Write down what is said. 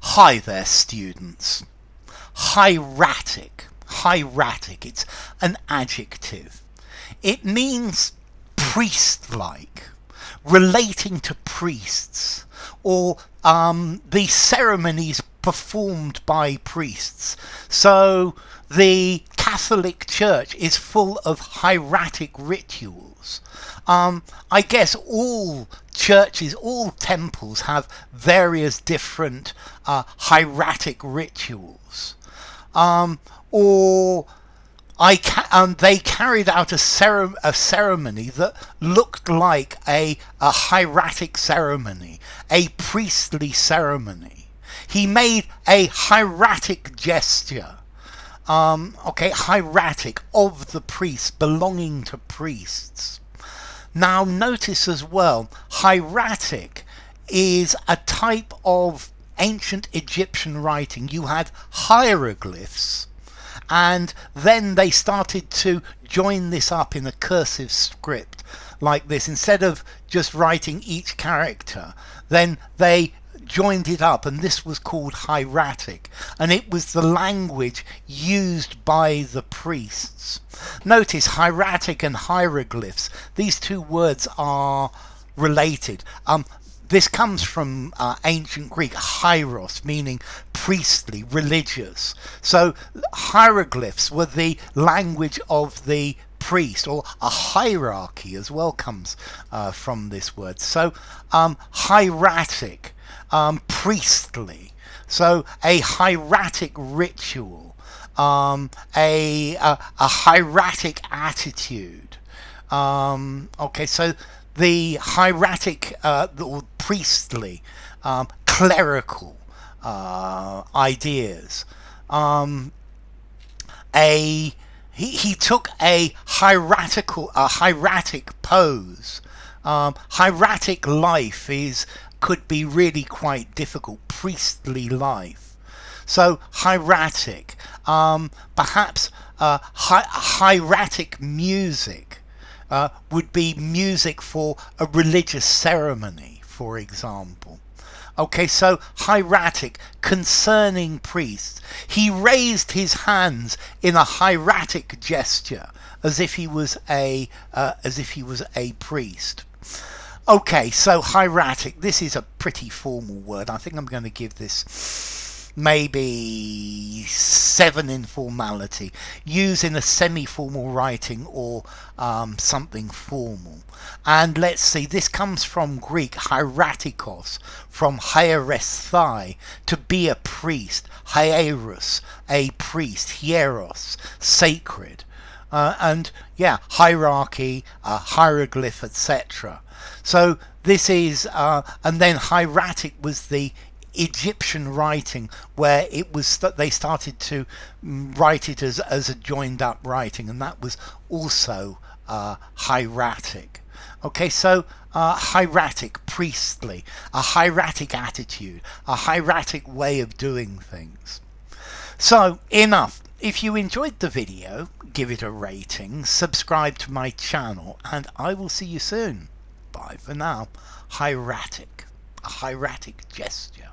Hi there, students. Hieratic. Hieratic. It's an adjective. It means priest-like, relating to priests, or the ceremonies performed by priests. So the Catholic Church is full of hieratic rituals. I guess all churches, all temples have various different hieratic rituals. Or they carried out a ceremony that looked like a hieratic ceremony, a priestly ceremony. He made a hieratic gesture. Hieratic, of the priests, belonging to priests. Now notice as well, hieratic is a type of ancient Egyptian writing. You had hieroglyphs, and then they started to join this up in a cursive script like this. Instead of just writing each character, then they joined it up, and this was called hieratic, and it was the language used by the priests. Notice hieratic and hieroglyphs, these two words are related. This comes from ancient Greek, hieros, meaning priestly, religious. So hieroglyphs were the language of the priest, or a hierarchy as well comes from this word. So hieratic, priestly. So a hieratic ritual, a hieratic attitude. So the hieratic, or priestly, clerical ideas. He took a hieratic pose. Hieratic life could be really quite difficult. Priestly life. So hieratic, perhaps hieratic music would be music for a religious ceremony, for example. Okay, so hieratic, concerning priests. He raised his hands in a hieratic gesture, as if he was a priest. Okay, so hieratic. This is a pretty formal word. I think I'm going to give this maybe 7 in formality. Use in a semi-formal writing or something formal. And let's see, this comes from Greek, hieratikos, from hieresthai, to be a priest, hierus, a priest, hieros, sacred. Hierarchy, hieroglyph, etc. So this is, and then hieratic was the Egyptian writing, where it was they started to write it as a joined up writing, and that was also hieratic. Okay, so hieratic, priestly, a hieratic attitude, a hieratic way of doing things. So enough. If you enjoyed the video, give it a rating, subscribe to my channel, and I will see you soon. Bye for now. Hieratic, a hieratic gesture.